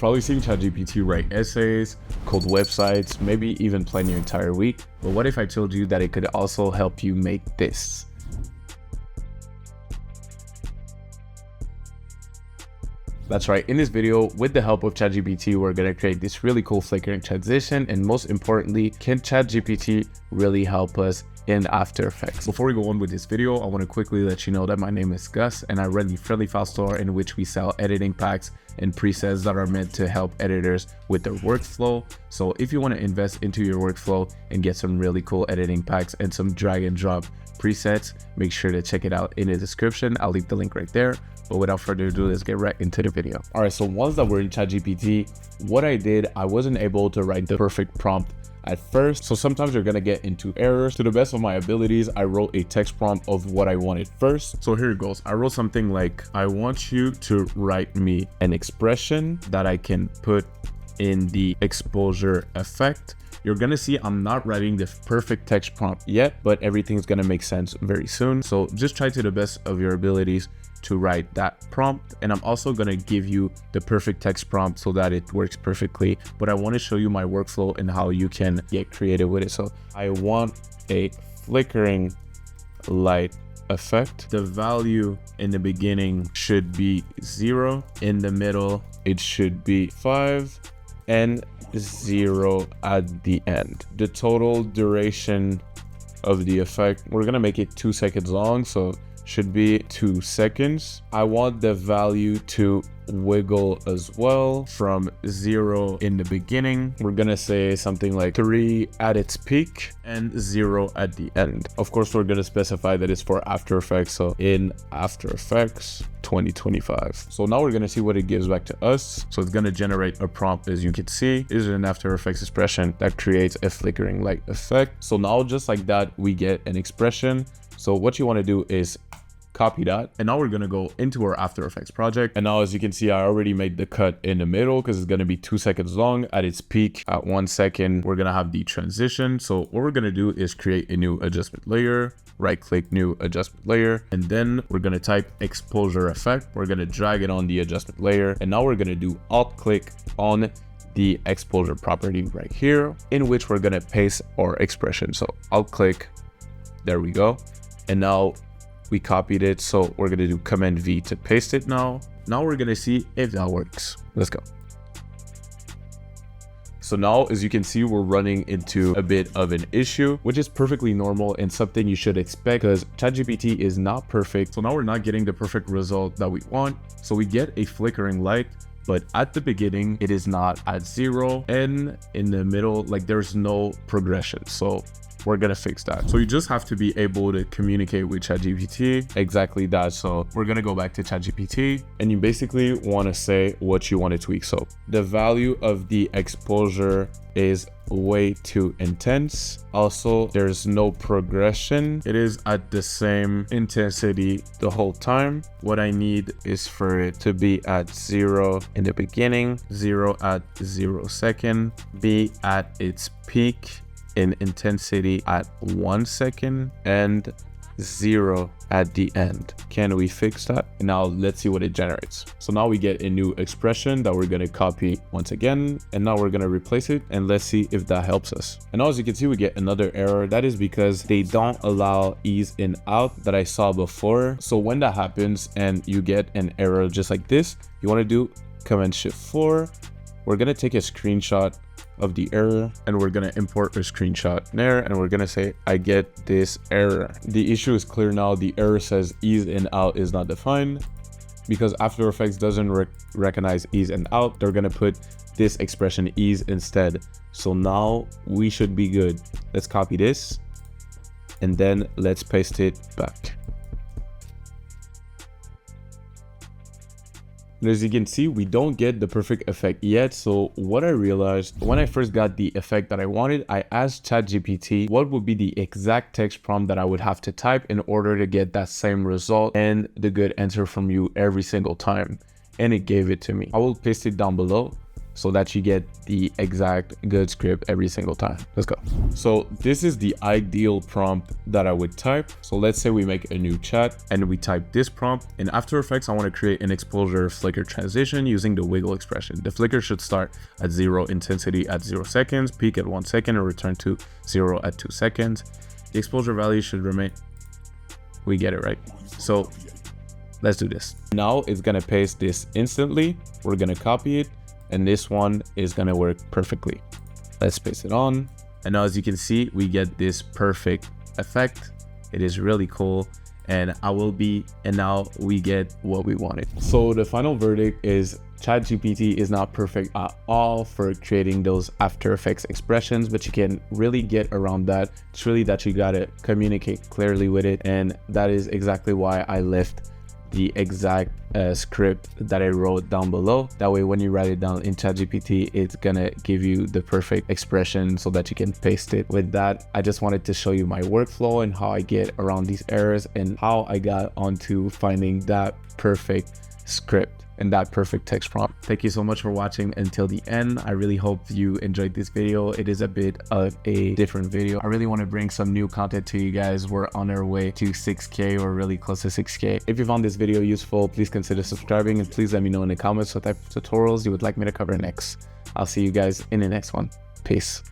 probably seen ChatGPT write essays, code websites, maybe even plan your entire week. But what if I told you that it could also help you make this? That's right, in this video, with the help of ChatGPT, we're gonna create this really cool flickering transition, and most importantly, can ChatGPT really help us in After Effects? Before we go on with this video, I want to quickly let you know that my name is Gus and I run the Friendly File store, in which we sell editing packs and presets that are meant to help editors with their workflow. So if you want to invest into your workflow and get some really cool editing packs and some drag and drop presets, make sure to check it out in the description. I'll leave the link right there. But without further ado, let's get right into the video. All right, so once that we're in ChatGPT, what I did, I wasn't able to write the perfect prompt at first. So sometimes you're gonna get into errors. To the best of my abilities, I wrote a text prompt of what I wanted first. So here it goes. I wrote something like, I want you to write me an expression that I can put in the exposure effect. You're gonna see I'm not writing the perfect text prompt yet, but everything's gonna make sense very soon. So just try to the best of your abilities to write that prompt. And I'm also gonna give you the perfect text prompt so that it works perfectly. But I wanna show you my workflow and how you can get creative with it. So I want a flickering light effect. The value in the beginning should be 0. In the middle, it should be 5. And 0 at the end. The total duration of the effect, we're gonna make it 2 seconds long, so should be 2 seconds. I want the value to wiggle as well from 0 in the beginning. We're gonna say something like 3 at its peak and 0 at the end. Of course, we're gonna specify that it's for After Effects, so in After Effects 2025. So now we're gonna see what it gives back to us. So it's gonna generate a prompt, as you can see. Is an After Effects expression that creates a flickering light effect. So now just like that, we get an expression. So what you want to do is copy that, and now we're going to go into our After Effects project. And now, as you can see, I already made the cut in the middle because it's going to be 2 seconds long. At its peak, at 1 second, we're going to have the transition. So what we're going to do is create a new adjustment layer, right click, new adjustment layer, and then we're going to type exposure effect. We're going to drag it on the adjustment layer, and now we're going to do alt click on the exposure property right here, in which we're going to paste our expression. So alt click, there we go. And now we copied it, so we're gonna do Command V to paste it now. Now we're gonna see if that works. Let's go. So now, as you can see, we're running into a bit of an issue, which is perfectly normal and something you should expect because ChatGPT is not perfect. So now we're not getting the perfect result that we want. So we get a flickering light, but at the beginning, it is not at 0, and in the middle, like there's no progression. So we're gonna fix that. So you just have to be able to communicate with ChatGPT, exactly that. So we're gonna go back to ChatGPT, and you basically wanna say what you want to tweak. So the value of the exposure is way too intense. Also, there's no progression. It is at the same intensity the whole time. What I need is for it to be at 0 in the beginning, 0 at 0 second, be at its peak in intensity at 1 second, and 0 at the end. Can we fix that? And now let's see what it generates. So now we get a new expression that we're going to copy once again, and now we're going to replace it, and let's see if that helps us. And now, as you can see, we get another error. That is because they don't allow ease in out that I saw before. So when that happens and you get an error just like this, you want to do Command Shift 4. We're going to take a screenshot of the error, and we're going to import a screenshot there, and we're going to say, I get this error. The issue is clear now. The error says ease in out is not defined because After Effects doesn't recognize ease and out. They're going to put this expression ease instead. So now we should be good. Let's copy this, and then let's paste it back. And as you can see, we don't get the perfect effect yet. So what I realized when I first got the effect that I wanted, I asked ChatGPT what would be the exact text prompt that I would have to type in order to get that same result and the good answer from you every single time. And it gave it to me. I will paste it down below. so that you get the exact good script every single time. Let's go. So this is the ideal prompt that I would type. So let's say we make a new chat and we type this prompt. In After Effects, I want to create an exposure flicker transition using the wiggle expression. The flicker should start at 0 intensity at 0 seconds, peak at 1 second, and return to 0 at 2 seconds. The exposure value should remain. We get it, right? So let's do this. Now it's gonna paste this instantly. We're gonna copy it, and this one is gonna work perfectly. Let's paste it on. And now as you can see, we get this perfect effect. It is really cool. And now we get what we wanted. So the final verdict is ChatGPT is not perfect at all for creating those After Effects expressions, but you can really get around that. It's really that you gotta communicate clearly with it. And that is exactly why I left the exact script that I wrote down below. That way, when you write it down in ChatGPT, it's gonna give you the perfect expression so that you can paste it. With that, I just wanted to show you my workflow and how I get around these errors and how I got onto finding that perfect script and that perfect text prompt. Thank you so much for watching until the end. I really hope you enjoyed this video. It is a bit of a different video. I really want to bring some new content to you guys. We're on our way to 6K or really close to 6K. If you found this video useful, please consider subscribing and please let me know in the comments what type of tutorials you would like me to cover next. I'll see you guys in the next one. Peace.